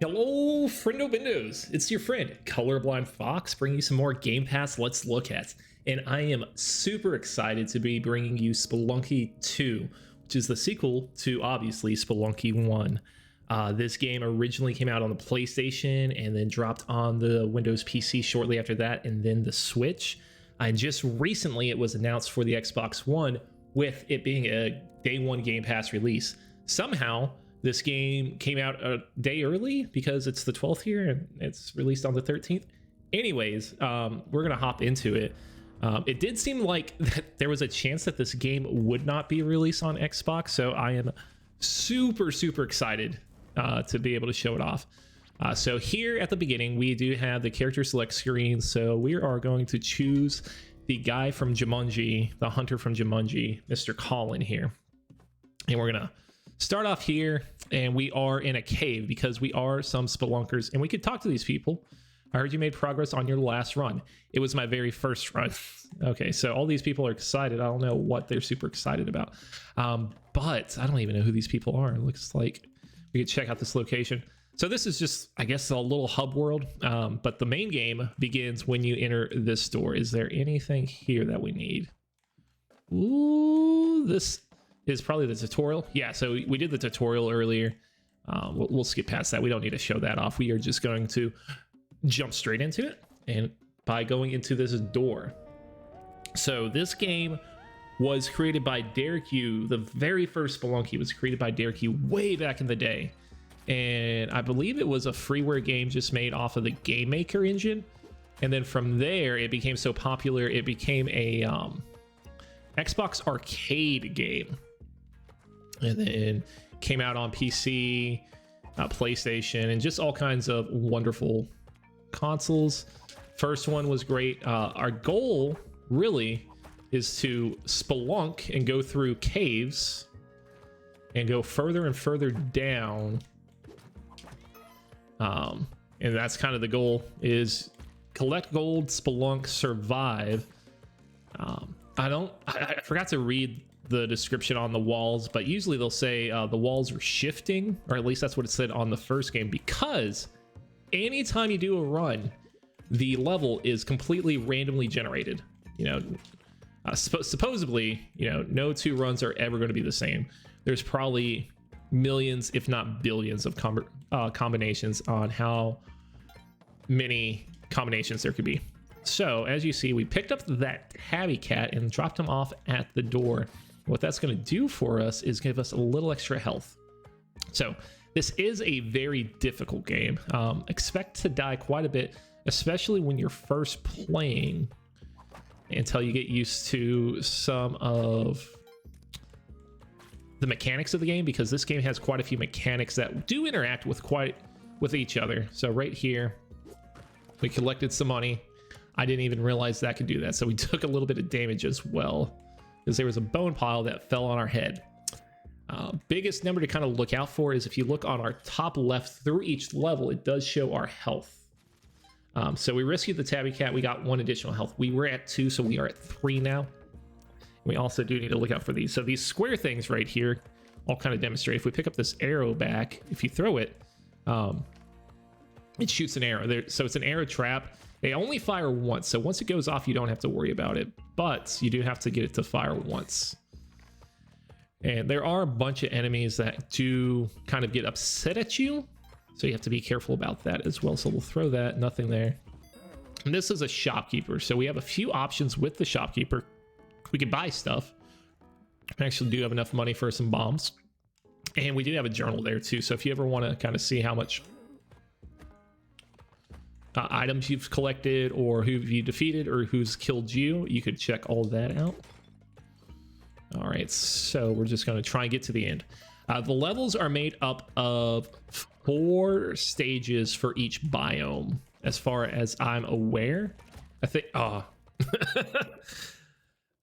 Hello, friendo windows. It's your friend Colorblind Fox bringing you some more Game Pass Let's Look At. And I am super excited to be bringing you Spelunky 2, which is the sequel to obviously Spelunky 1. This game originally came out on the PlayStation and then dropped on the Windows PC shortly after that, and then the Switch. And just recently it was announced for the Xbox One, with it being a day one Game Pass release. Somehow this game came out a day early because it's the 12th here and it's released on the 13th. Anyways, we're gonna hop into it. It did seem like that there was a chance that this game would not be released on Xbox, so I am super excited to be able to show it off. So here at the beginning, we do have the character select screen. So we are going to choose the guy from Jumanji, the hunter from Jumanji, Mr. Colin here. And we're gonna start off here, and we are in a cave because we are some spelunkers and we could talk to these people. I heard you made progress on your last run. It was my very first run. Okay, so all these people are excited. I don't know what they're super excited about. But I don't even know who these people are. It looks like we could check out this location. So this is just, I guess, a little hub world. But the main game begins when you enter this door. Is there anything here that we need? Ooh, this is probably the tutorial. Yeah, so we did the tutorial earlier. We'll skip past that. We don't need to show that off. We are just going to jump straight into it, and by going into this door. So this game was created by Derek Yu. The very first Spelunky was created by Derek Yu way back in the day, and I believe it was a freeware game just made off of the Game Maker engine. And then from there it became so popular it became a Xbox arcade game, and then came out on PC, PlayStation, and just all kinds of wonderful consoles. First one was great. Our goal really is to spelunk and go through caves and go further and further down, and that's kind of the goal, is collect gold, spelunk, survive. I forgot to read the description on the walls, but usually they'll say the walls are shifting, or at least that's what it said on the first game, because anytime you do a run, the level is completely randomly generated. You know, supposedly, you know, no two runs are ever going to be the same. There's probably millions, if not billions, of combinations on how many combinations there could be. So as you see, we picked up that tabby cat and dropped him off at the door. What that's going to do for us is give us a little extra health. So this is a very difficult game. Expect to die quite a bit, especially when you're first playing, until you get used to some of the mechanics of the game, because this game has quite a few mechanics that do interact with each other. So right here, we collected some money. I didn't even realize that could do that. So we took a little bit of damage as well, because there was a bone pile that fell on our head. Biggest number to kind of look out for is if you look on our top left through each level, it does show our health. So we rescued the tabby cat. We got 1 additional health. We were at 2, so we are at 3 now. We also do need to look out for these. So these square things right here, I'll kind of demonstrate. If we pick up this arrow back, if you throw it, it shoots an arrow there. So it's an arrow trap. They only fire once. So once it goes off, you don't have to worry about it, but you do have to get it to fire once. And there are a bunch of enemies that do kind of get upset at you, so you have to be careful about that as well. So we'll throw that, nothing there. And this is a shopkeeper. So we have a few options with the shopkeeper. We can buy stuff. We actually do have enough money for some bombs. And we do have a journal there too. So if you ever want to kind of see how much items you've collected, or who you defeated, or who's killed you, you could check all that out. All right, so we're just going to try and get to the end. The levels are made up of 4 stages for each biome, as far as I'm aware. I think,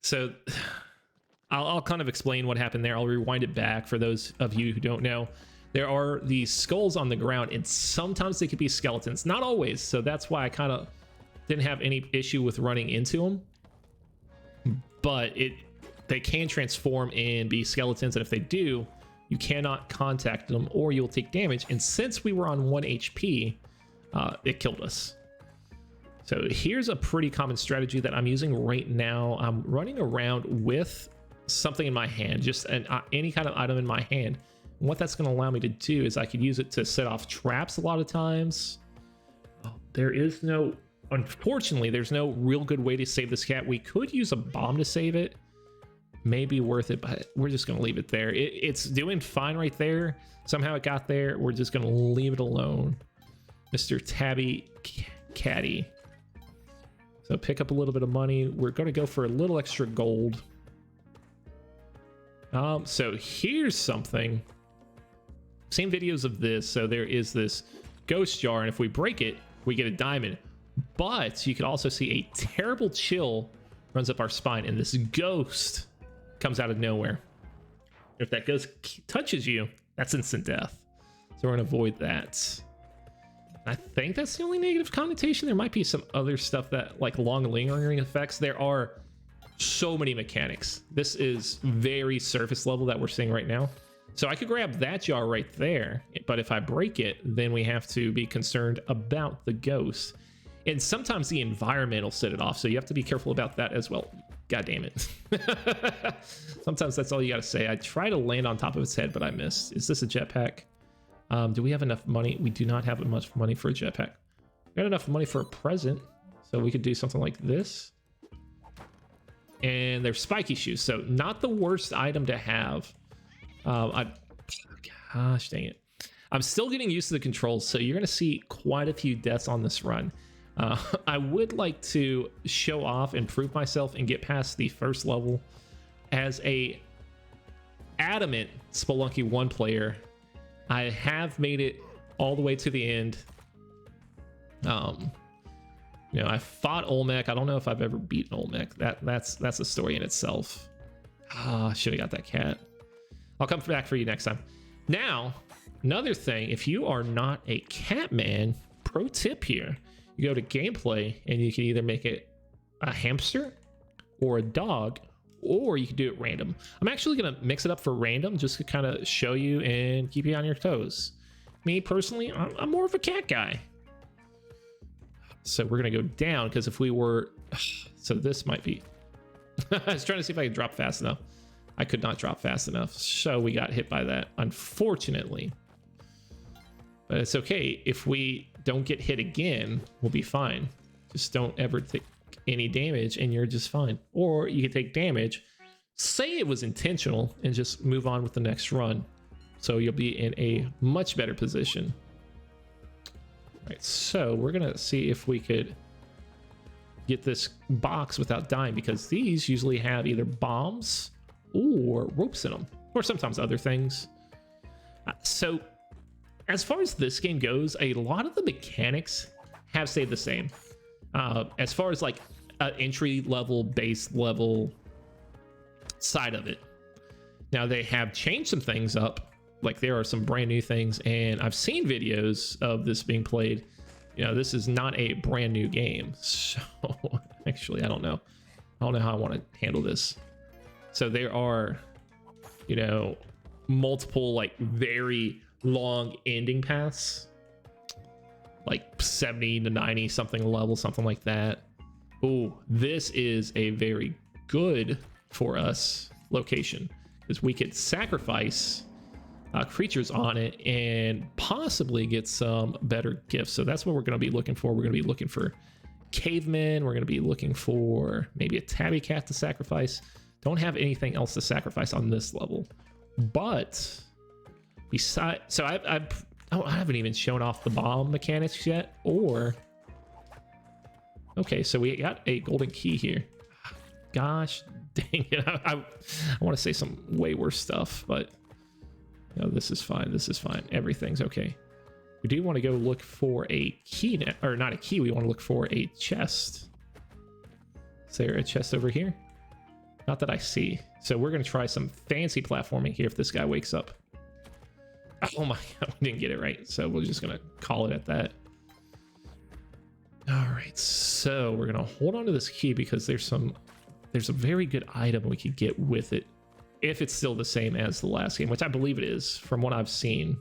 so I'll kind of explain what happened there. I'll rewind it back for those of you who don't know. There are these skulls on the ground, and sometimes they could be skeletons, not always. So that's why I kind of didn't have any issue with running into them, but they can transform and be skeletons. And if they do, you cannot contact them or you'll take damage. And since we were on 1 HP, it killed us. So here's a pretty common strategy that I'm using right now. I'm running around with something in my hand, just any kind of item in my hand. And what that's going to allow me to do is I could use it to set off traps a lot of times. Oh, unfortunately, there's no real good way to save this cat. We could use a bomb to save it. Maybe worth it, but we're just going to leave it there. It's doing fine right there. Somehow it got there. We're just going to leave it alone. Mr. Tabby Caddy. So pick up a little bit of money. We're going to go for a little extra gold. So here's something. Seen videos of this. So there is this ghost jar, and if we break it, we get a diamond. But you can also see a terrible chill runs up our spine, and this ghost comes out of nowhere. If that ghost touches you, that's instant death. So we're going to avoid that. I think that's the only negative connotation. There might be some other stuff that, like long lingering effects. There are so many mechanics. This is very surface level that we're seeing right now. So I could grab that jar right there, but if I break it, then we have to be concerned about the ghost. And sometimes the environment will set it off, so you have to be careful about that as well. God damn it. Sometimes that's all you gotta say. I try to land on top of its head, but I missed. Is this a jetpack? Do we have enough money? We do not have enough money for a jetpack. We got enough money for a present, so we could do something like this. And they're spiky shoes, so not the worst item to have. Gosh dang it. I'm still getting used to the controls, so you're gonna see quite a few deaths on this run. I would like to show off and prove myself and get past the first level. As a adamant Spelunky 1 player, I have made it all the way to the end. You know, I fought Olmec. I don't know if I've ever beaten Olmec. That's a story in itself. I should have got that cat. I'll come back for you next time. Now, another thing, if you are not a cat man, pro tip here, you go to gameplay and you can either make it a hamster or a dog, or you can do it random. I'm actually going to mix it up for random just to kind of show you and keep you on your toes. Me personally, I'm more of a cat guy. So we're going to go down because if we were... So this might be... I was trying to see if I could drop fast enough. I could not drop fast enough. So we got hit by that, unfortunately. But it's okay. If we don't get hit again, we'll be fine. Just don't ever take any damage and you're just fine. Or you can take damage, say it was intentional, and just move on with the next run. So you'll be in a much better position. All right, so we're gonna see if we could get this box without dying, because these usually have either bombs or ropes in them, or sometimes other things. So as far as this game goes, a lot of the mechanics have stayed the same. As far as like an entry level, base level side of it. Now they have changed some things up. Like there are some brand new things, and I've seen videos of this being played. You know, this is not a brand new game. So actually, I don't know how I want to handle this. So there are, you know, multiple like very long ending paths, like 70 to 90 something level, something like that. Oh, this is a very good for us location, because we could sacrifice creatures on it and possibly get some better gifts. So that's what we're going to be looking for. We're going to be looking for cavemen. We're going to be looking for maybe a tabby cat to sacrifice. Don't have anything else to sacrifice on this level, but besides, so I haven't even shown off the bomb mechanics yet. Or okay, so we got a golden key here. Gosh dang it, I want to say some way worse stuff, but no, this is fine. This is fine. Everything's okay. We do want to go look for a key now, or not a key. We want to look for a chest. Is there a chest over here? Not that I see. So we're going to try some fancy platforming here if this guy wakes up. Oh my god, we didn't get it right. So we're just going to call it at that. All right, so we're going to hold on to this key because there's a very good item we could get with it. If it's still the same as the last game, which I believe it is from what I've seen.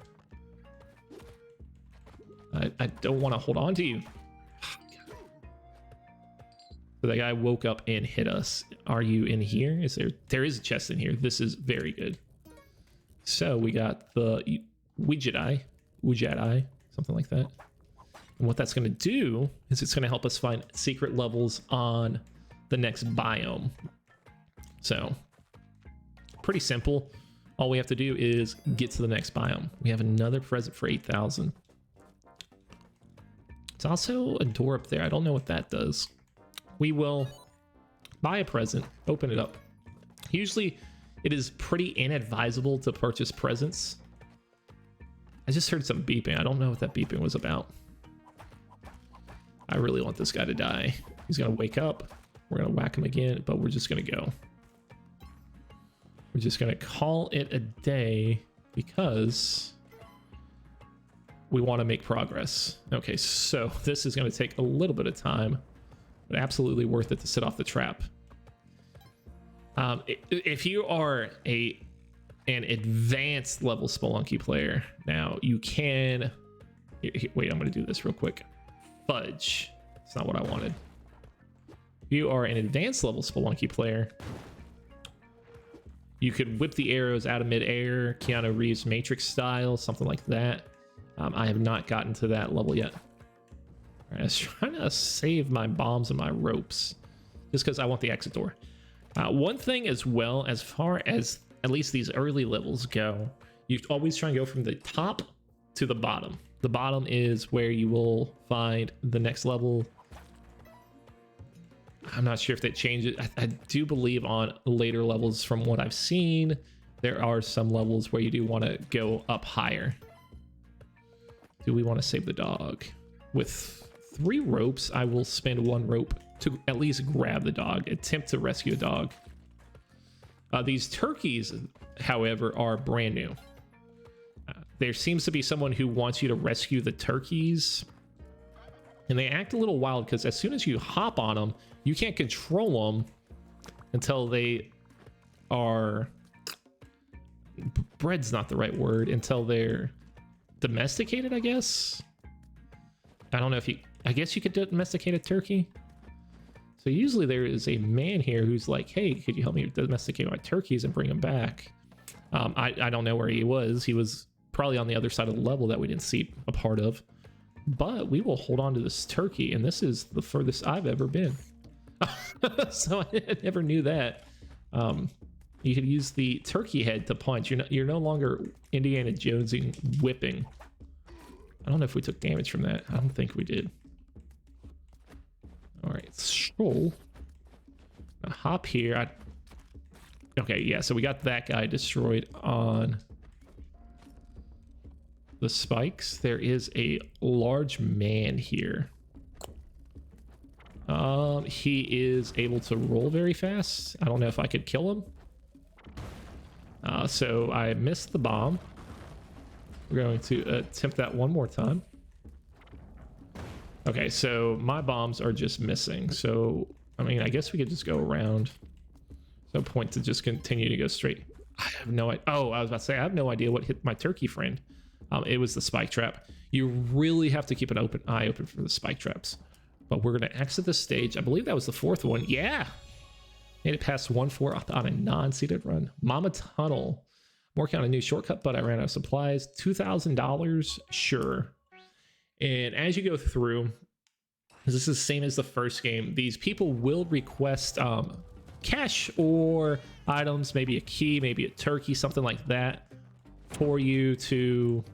I don't want to hold on to you. So that guy woke up and hit us. Are you in here? There is a chest in here. This is very good. So we got the widget eye, something like that. And what that's going to do is it's going to help us find secret levels on the next biome. So pretty simple. All we have to do is get to the next biome. We have another present for 8,000. It's also a door up there. I don't know what that does. We will buy a present, open it up. Usually it is pretty inadvisable to purchase presents. I just heard some beeping. I don't know what that beeping was about. I really want this guy to die. He's gonna wake up. We're gonna whack him again, but we're just gonna go. We're just gonna call it a day because we want to make progress. Okay, so this is gonna take a little bit of time, but absolutely worth it to sit off the trap. If you are an advanced level Spelunky player, now you can... Wait, I'm gonna do this real quick. Fudge. It's not what I wanted. If you are an advanced level Spelunky player, you could whip the arrows out of midair, Keanu Reeves Matrix style, something like that. I have not gotten to that level yet. All right, I was trying to save my bombs and my ropes just because I want the exit door. One thing as well, as far as at least these early levels go, you always try and go from the top to the bottom. The bottom is where you will find the next level. I'm not sure if that changes. I do believe on later levels, from what I've seen, there are some levels where you do want to go up higher. Do we want to save the dog? With 3 ropes, I will spend 1 rope to at least grab the dog, attempt to rescue a dog. These turkeys, however, are brand new. There seems to be someone who wants you to rescue the turkeys, and they act a little wild because as soon as you hop on them, you can't control them until they are... Bred's not the right word. Until they're domesticated, I guess. I don't know if you... I guess you could domesticate a turkey. So usually there is a man here who's like, hey, could you help me domesticate my turkeys and bring them back? I don't know where he was. He was probably on the other side of the level that we didn't see a part of. But we will hold on to this turkey, and this is the furthest I've ever been. So I never knew that. You could use the turkey head to punch. You're no longer Indiana Jonesing whipping. I don't know if we took damage from that. I don't think we did. All right, so hop here. Okay, yeah, so we got that guy destroyed on the spikes. There is a large man here. He is able to roll very fast. I don't know if I could kill him. So I missed the bomb. We're going to attempt that one more time. Okay, so my bombs are just missing. So, I mean, I guess we could just go around. No point to just continue to go straight. I have no idea. Oh, I was about to say, I have no idea what hit my turkey friend. It was the spike trap. You really have to keep an eye open for the spike traps. But we're going to exit the stage. I believe that was the 4th one. Yeah. Made it past 1-4 on a non-seeded run. Mama Tunnel. Working on a new shortcut, but I ran out of supplies. $2,000. Sure. And as you go through, this is the same as the first game, these people will request cash or items, maybe a key, maybe a turkey, something like that, for you to...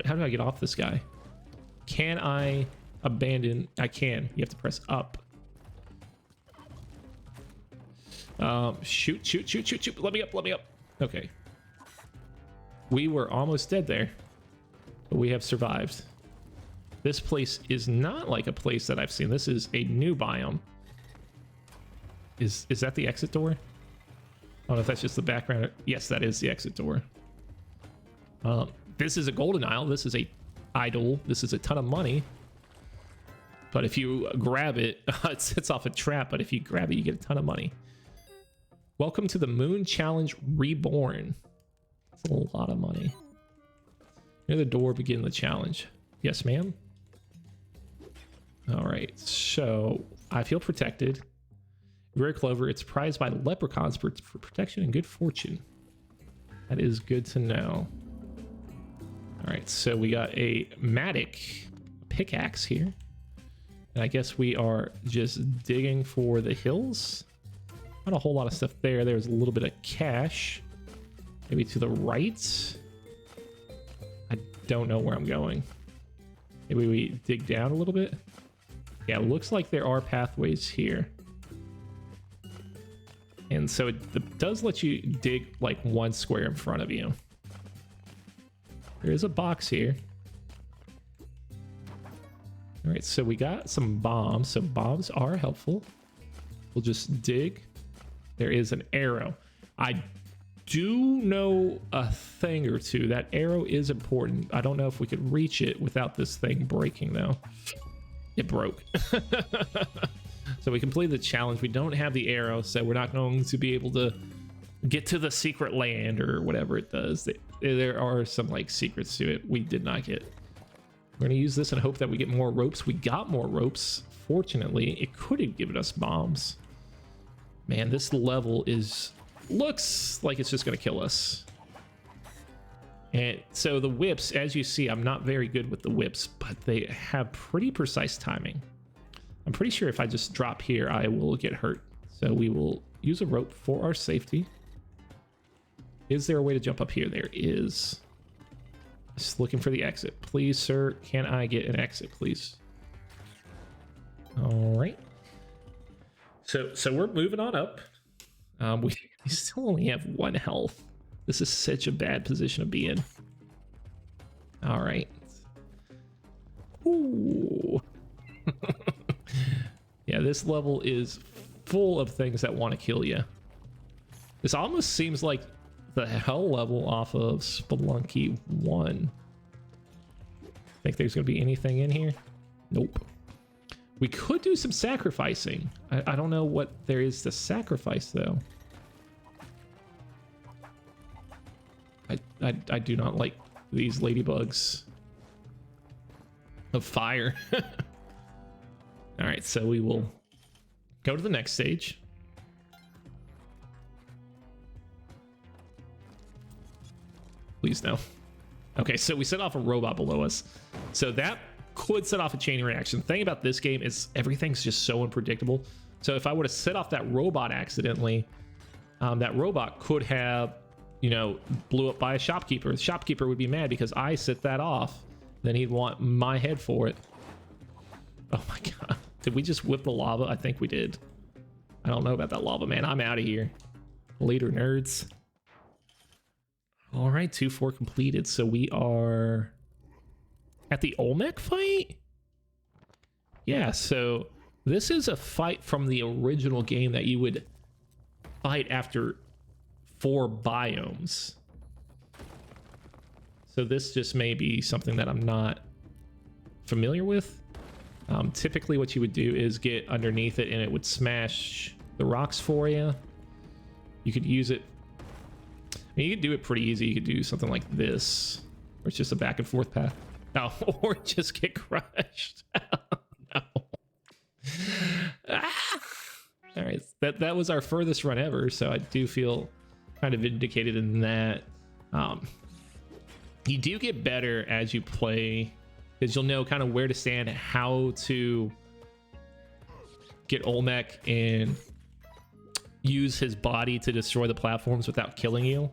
How do I get off this guy? Can I abandon? I can. You have to press up. Shoot. Let me up. Okay. We were almost dead there, but we have survived. This place is not like a place that I've seen. This is a new biome. Is that the exit door? I don't know if that's just the background. Yes, that is the exit door. This is a golden isle. This is a idol. This is a ton of money. But if you grab it, it sets off a trap. But if you grab it, you get a ton of money. Welcome to the Moon Challenge Reborn. That's a lot of money. Near the door, begin the challenge. Yes, ma'am. All right, so I feel protected. Rare clover. It's prized by leprechauns for protection and good fortune. That is good to know. All right, so we got a mattock pickaxe here. And I guess we are just digging for the hills. Not a whole lot of stuff there. There's a little bit of cash. Maybe to the right. I don't know where I'm going. Maybe we dig down a little bit. Yeah, it looks like there are pathways here. And so it does let you dig like one square in front of you. There is a box here. All right, so we got some bombs. So bombs are helpful. We'll just dig. There is an arrow. I do know a thing or two. That arrow is important. I don't know if we could reach it without this thing breaking though. It broke. So we completed the challenge. We don't have the arrow, so we're not going to be able to get to the secret land or whatever it does. There are some like secrets to it we did not get. We're gonna use this and hope that we get more ropes. We got more ropes. Fortunately, it could have given us bombs. Man, this level looks like it's just gonna kill us. And so the whips, as you see, I'm not very good with the whips, but they have pretty precise timing. I'm pretty sure if I just drop here, I will get hurt. So we will use a rope for our safety. Is there a way to jump up here? There is. Just looking for the exit. Please, sir, can I get an exit, please? All right. So we're moving on up. We still only have 1 health. This is such a bad position to be in. All right. Ooh. Yeah, this level is full of things that want to kill you. This almost seems like the hell level off of Spelunky 1. Think there's going to be anything in here? Nope. We could do some sacrificing. I don't know what there is to sacrifice, though. I do not like these ladybugs of fire. All right, so we will go to the next stage. Please no. Okay, so we set off a robot below us. So that could set off a chain reaction. The thing about this game is everything's just so unpredictable. So if I would have set off that robot accidentally, that robot could have, you know, blew up by a shopkeeper. The shopkeeper would be mad because I set that off. Then he'd want my head for it. Oh my god. Did we just whip the lava? I think we did. I don't know about that lava, man. I'm out of here. Later, nerds. All right, 2-4 completed. So we are at the Olmec fight? Yeah, so this is a fight from the original game that you would fight after 4 biomes. So this just may be something that I'm not familiar with. Typically what you would do is get underneath it and it would smash the rocks for you. You could use it. I mean, you could do it pretty easy. You could do something like this, where it's just a back and forth path. No, or just get crushed. No. Ah! All right, that was our furthest run ever, so I do feel kind of vindicated in that. You do get better as you play, because you'll know kind of where to stand, how to get Olmec and use his body to destroy the platforms without killing you.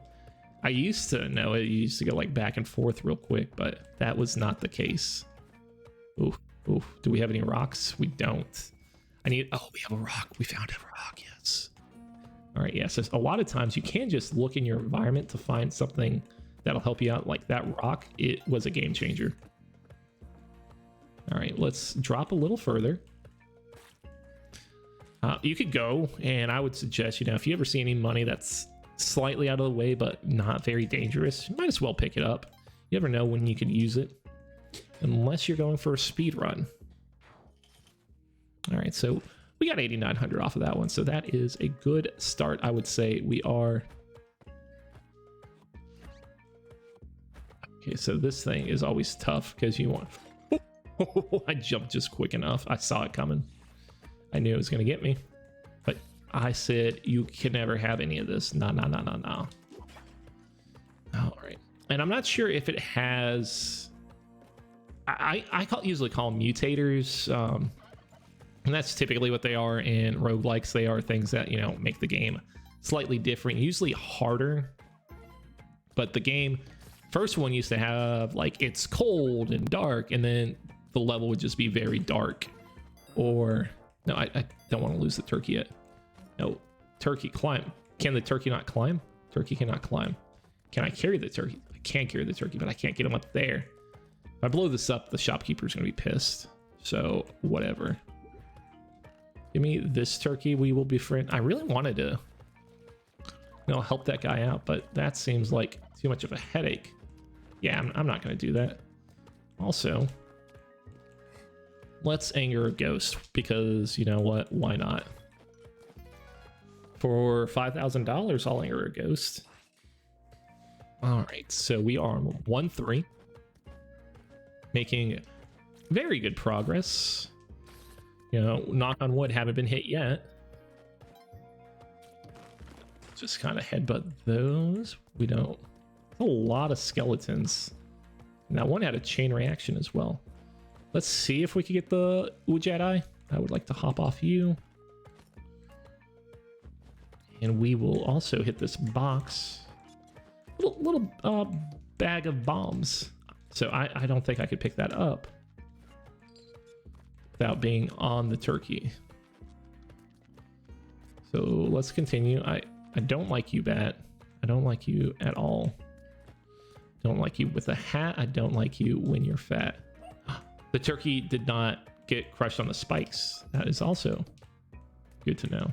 I used to know it. You used to go like back and forth real quick, but that was not the case. Ooh, ooh. Do we have any rocks? We don't. Oh, we have a rock. We found a rock, yes. All right, yeah, so a lot of times you can just look in your environment to find something that'll help you out, like that rock. It was a game changer. All right, let's drop a little further. You could go, and I would suggest, you know, if you ever see any money that's slightly out of the way but not very dangerous, you might as well pick it up. You never know when you can use it, unless you're going for a speed run. All right, so We got 8,900 off of that one, so that is a good start. I would say we are. Okay, so this thing is always tough because you want. I jumped just quick enough. I saw it coming. I knew it was gonna get me, but I said you can never have any of this. No. All right, and I'm not sure if it has. I usually call them mutators, and that's typically what they are in roguelikes. They are things that, you know, make the game slightly different, usually harder. But the game, first one used to have like it's cold and dark, and then the level would just be very dark. Or no, I don't want to lose the turkey yet. No, turkey climb. Can the turkey not climb? Turkey cannot climb. Can I carry the turkey? I can carry the turkey, but I can't get him up there. If I blow this up, the shopkeeper's gonna be pissed. So whatever. Give me this turkey. We will befriend. I really wanted to, you know, help that guy out, but that seems like too much of a headache. Yeah, I'm not gonna do that. Also, let's anger a ghost because, you know what? Why not? For $5,000, I'll anger a ghost. All right, so we are on 1-3, making very good progress. You know, knock on wood, haven't been hit yet. Just kind of headbutt those. We don't. A lot of skeletons. And that one had a chain reaction as well. Let's see if we can get the Jedi. I would like to hop off you. And we will also hit this box. Little bag of bombs. So I don't think I could pick that up without being on the turkey. So let's continue. I don't like you, Bat. I don't like you at all. Don't like you with a hat. I don't like you when you're fat. The turkey did not get crushed on the spikes. That is also good to know.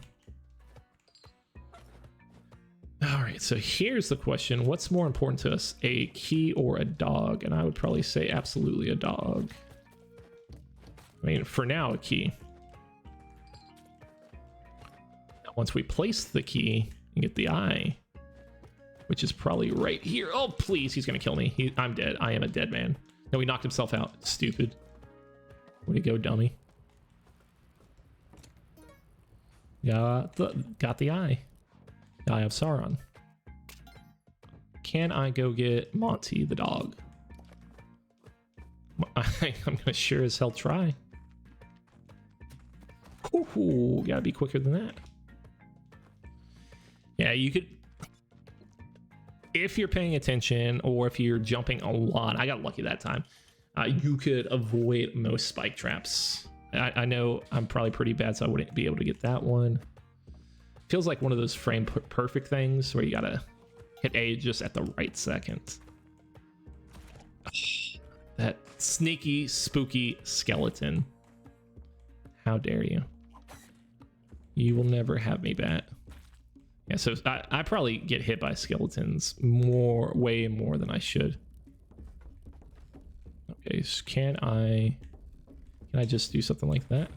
All right, so here's the question. What's more important to us, a key or a dog? And I would probably say absolutely a dog. I mean, for now, a key. Now, once we place the key and get the eye, which is probably right here. Oh, please, he's gonna kill me. I'm dead. I am a dead man. No, he knocked himself out. Stupid. Way to go, dummy. Got the eye. Eye of Sauron. Can I go get Monty the dog? I'm gonna sure as hell try. Ooh, gotta be quicker than that. Yeah, you could, if you're paying attention or if you're jumping a lot. I got lucky that time. You could avoid most spike traps. I know I'm probably pretty bad, so I wouldn't be able to get that one. Feels like one of those frame perfect things where you gotta hit A just at the right second. That sneaky, spooky skeleton. How dare you? You will never have me, Bat. Yeah, so I probably get hit by skeletons way more than I should. Okay, so can I just do something like that?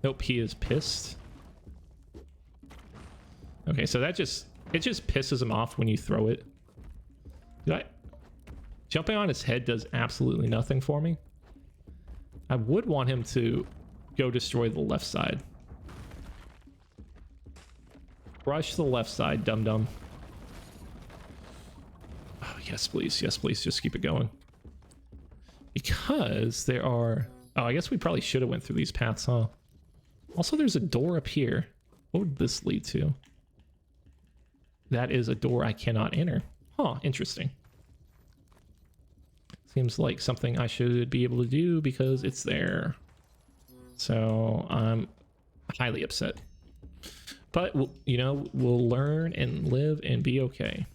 Nope, he is pissed. Okay, so it just pisses him off when you throw it. Jumping on his head does absolutely nothing for me. I would want him to go destroy the left side. Crush the left side, dum-dum. Oh, yes, please. Yes, please. Just keep it going. Because there are... Oh, I guess we probably should have went through these paths, huh? Also, there's a door up here. What would this lead to? That is a door I cannot enter. Huh, interesting. Seems like something I should be able to do because it's there. So I'm highly upset. But, you know, we'll learn and live and be okay.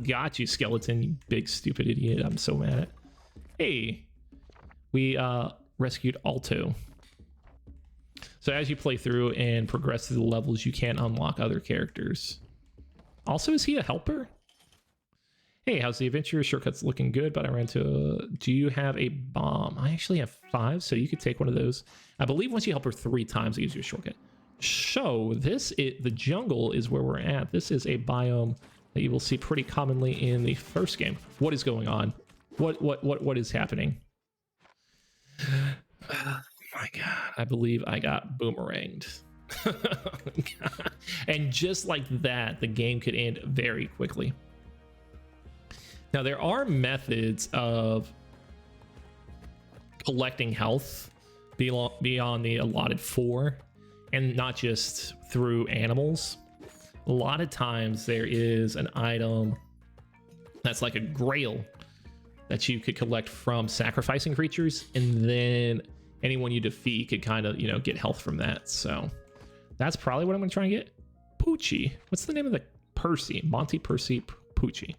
Got you, skeleton, you big stupid idiot. I'm so mad. Hey, we rescued Alto. So as you play through and progress through the levels, you can unlock other characters. Also, is he a helper? Hey, how's the adventure? Shortcut's looking good, but I ran to... Do you have a bomb? I actually have 5, so you could take one of those. I believe once you help her 3 times, it gives you a shortcut. So the jungle is where we're at. This is a biome that you will see pretty commonly in the first game. What is going on? What is happening? Oh my god, I believe I got boomeranged. And just like that, the game could end very quickly. Now, there are methods of collecting health beyond the allotted 4, and not just through animals. A lot of times there is an item that's like a grail that you could collect from sacrificing creatures, and then anyone you defeat could kind of, you know, get health from that. So that's probably what I'm going to try and get. Poochie. What's the name of the Percy? Monty Percy Poochie.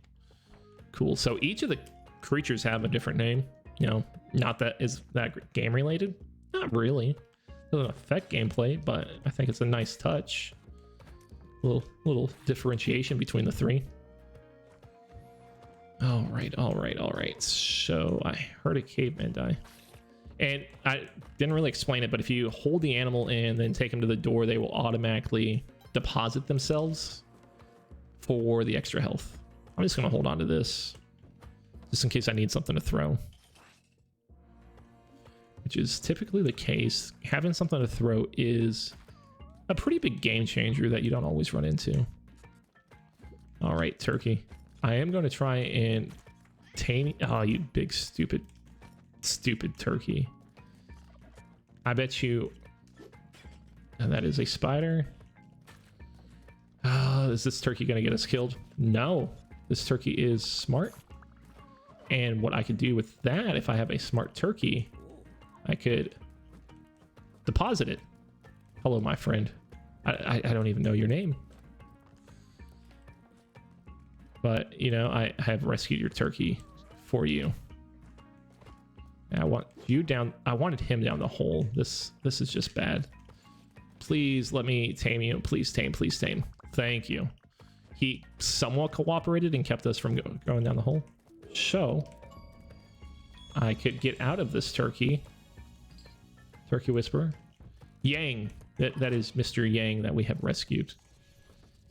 Cool. So each of the creatures have a different name. You know, not that is that game related. Not really. Doesn't affect gameplay, but I think it's a nice touch. Little differentiation between the 3. All right. So I heard a caveman die. And I didn't really explain it, but if you hold the animal and then take them to the door, they will automatically deposit themselves for the extra health. I'm just going to hold on to this just in case I need something to throw, which is typically the case. Having something to throw is a pretty big game changer that you don't always run into. All right, turkey. I am going to try and tame... Oh, you big stupid turkey. I bet you... And that is a spider. Is this turkey going to get us killed? No. This turkey is smart. And what I could do with that, if I have a smart turkey, I could deposit it. Hello, my friend. I don't even know your name. But, you know, I have rescued your turkey for you. And I want you down. I wanted him down the hole. This is just bad. Please let me tame you. Please tame. Thank you. He somewhat cooperated and kept us from going down the hole. So I could get out of this turkey. Turkey Whisperer. Yang. That is Mr. Yang that we have rescued.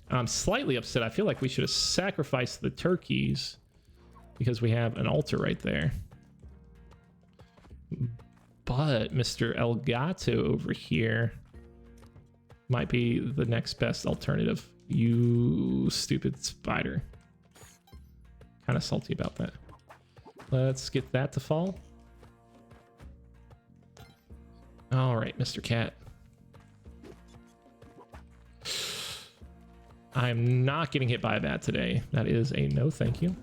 I'm slightly upset. I feel like we should have sacrificed the turkeys because we have an altar right there. But Mr. Elgato over here might be the next best alternative. You stupid spider. Kind of salty about that. Let's get that to fall. All right, Mr. Cat. I'm not getting hit by a bat today. That is a no thank you.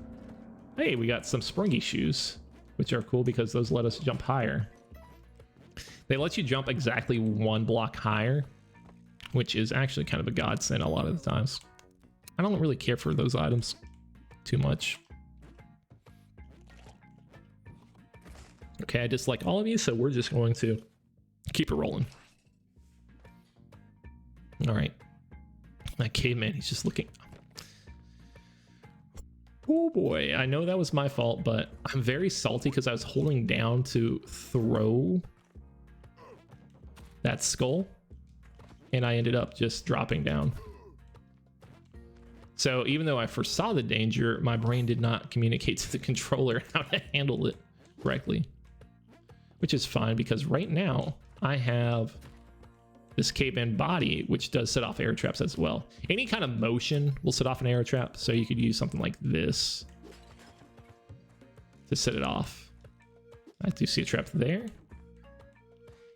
Hey, we got some springy shoes, which are cool because those let us jump higher. They let you jump exactly 1 block higher, which is actually kind of a godsend a lot of the times. I don't really care for those items too much. Okay, I dislike all of you, so we're just going to keep it rolling. All right. That caveman, he's just looking. Oh boy, I know that was my fault, but I'm very salty because I was holding down to throw that skull, and I ended up just dropping down. So even though I foresaw the danger, my brain did not communicate to the controller how to handle it correctly, which is fine because right now I have this caveman body, which does set off arrow traps as well. Any kind of motion will set off an arrow trap, so you could use something like this to set it off. I do see a trap there.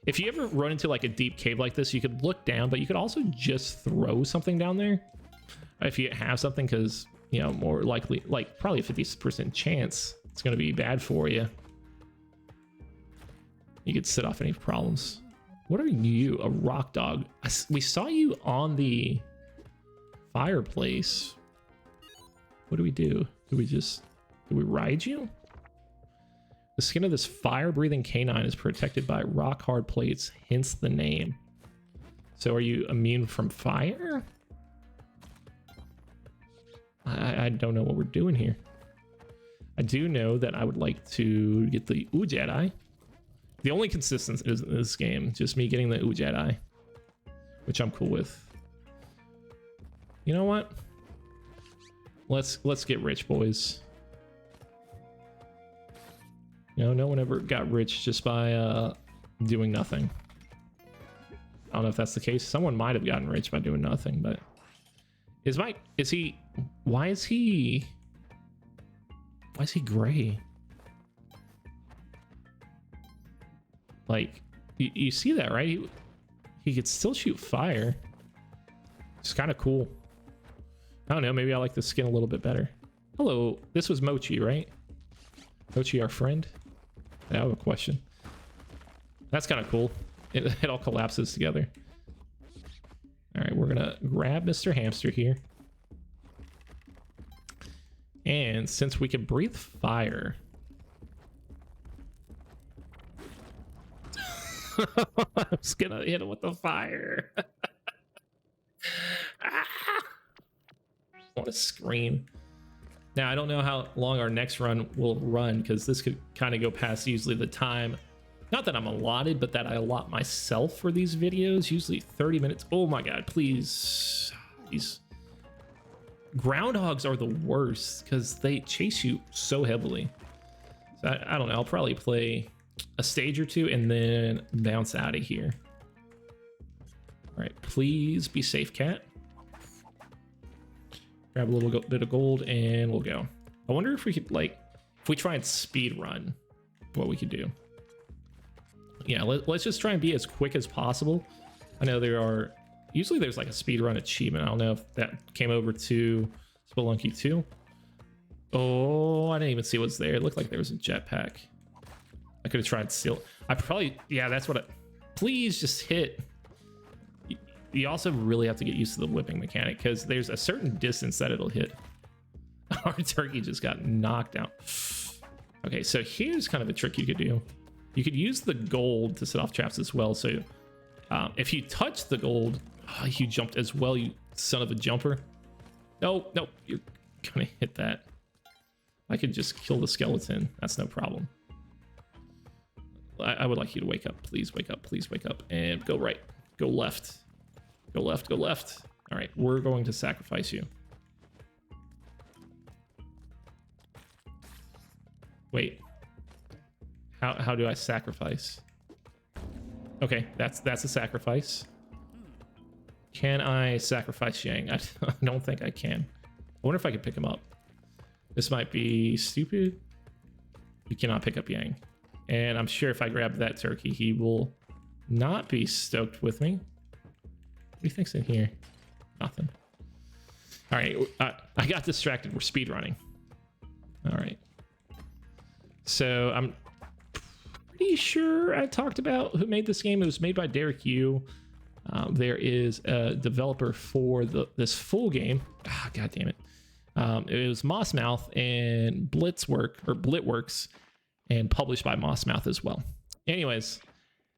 If you ever run into like a deep cave like this, you could look down, but you could also just throw something down there if you have something, because, you know, more likely, like probably a 50% chance it's going to be bad for you. You could set off any problems. What are you? A rock dog. We saw you on the fireplace. What do we do? Do we ride you? The skin of this fire-breathing canine is protected by rock-hard plates, hence the name. So are you immune from fire? I don't know what we're doing here. I do know that I would like to get the Ooh Jedi. The only consistency is in this game, just me getting the Ooh Jedi, which I'm cool with. You know what? Let's get rich, boys. You know, no one ever got rich just by doing nothing. I don't know if that's the case. Someone might have gotten rich by doing nothing, but why is he gray? Like, you see that, right? He could still shoot fire. It's kind of cool. I don't know, maybe I like the skin a little bit better. Hello, this was Mochi, right? Mochi, our friend? I have a question. That's kind of cool. It all collapses together. All right, we're gonna grab Mr. Hamster here. And since we can breathe fire... I'm just gonna hit him with the fire. I want to scream. Now, I don't know how long our next run will run, because this could kind of go past usually the time. Not that I'm allotted, but that I allot myself for these videos. Usually 30 minutes. Oh my god, please. These groundhogs are the worst because they chase you so heavily. So I don't know. I'll probably play a stage or two and then bounce out of here. All right, please be safe, cat. Grab a little bit of gold and we'll go. I wonder if we could, like, if we try and speed run, what we could do. Yeah, let's just try and be as quick as possible. I know usually there's like a speed run achievement. I don't know if that came over to Spelunky 2. Oh, I didn't even see what's there. It looked like there was a jetpack. I could have tried to steal. Yeah, that's what please just hit. You also really have to get used to the whipping mechanic because there's a certain distance that it'll hit. Our turkey just got knocked out. Okay, so here's kind of a trick you could do. You could use the gold to set off traps as well. So if you touch the gold, you jumped as well, you son of a jumper. No, you're gonna hit that. I could just kill the skeleton. That's no problem. I would like you to wake up. Please wake up. Please wake up. And go right. Go left. Go left. Go left. All right, we're going to sacrifice you. Wait. How do I sacrifice? Okay, that's a sacrifice. Can I sacrifice Yang? I don't think I can. I wonder if I can pick him up. This might be stupid. You cannot pick up Yang. And I'm sure if I grab that turkey, he will not be stoked with me. What do you think's in here? Nothing. All right, I got distracted. We're speed running. All right. So I'm pretty sure I talked about who made this game. It was made by Derek Yu. There is a developer for this full game. God damn it. It was Mossmouth and Blitworks, and published by Mossmouth as well. Anyways,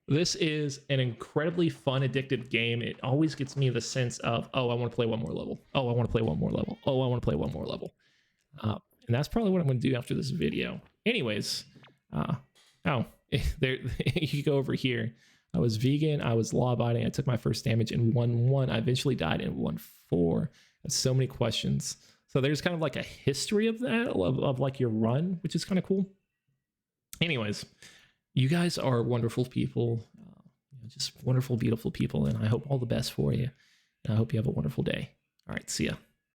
this is an incredibly fun, addictive game. It always gets me the sense of, oh, I want to play one more level. Oh, I want to play one more level. Oh, I want to play one more level. And that's probably what I'm going to do after this video. Anyways, there you go over here. I was vegan. I was law-abiding. I took my first damage in 1-1. I eventually died in 1-4. I have so many questions. So there's kind of like a history of that, of like your run, which is kind of cool. Anyways, you guys are wonderful people, just wonderful, beautiful people, and I hope all the best for you. And I hope you have a wonderful day. All right, see ya.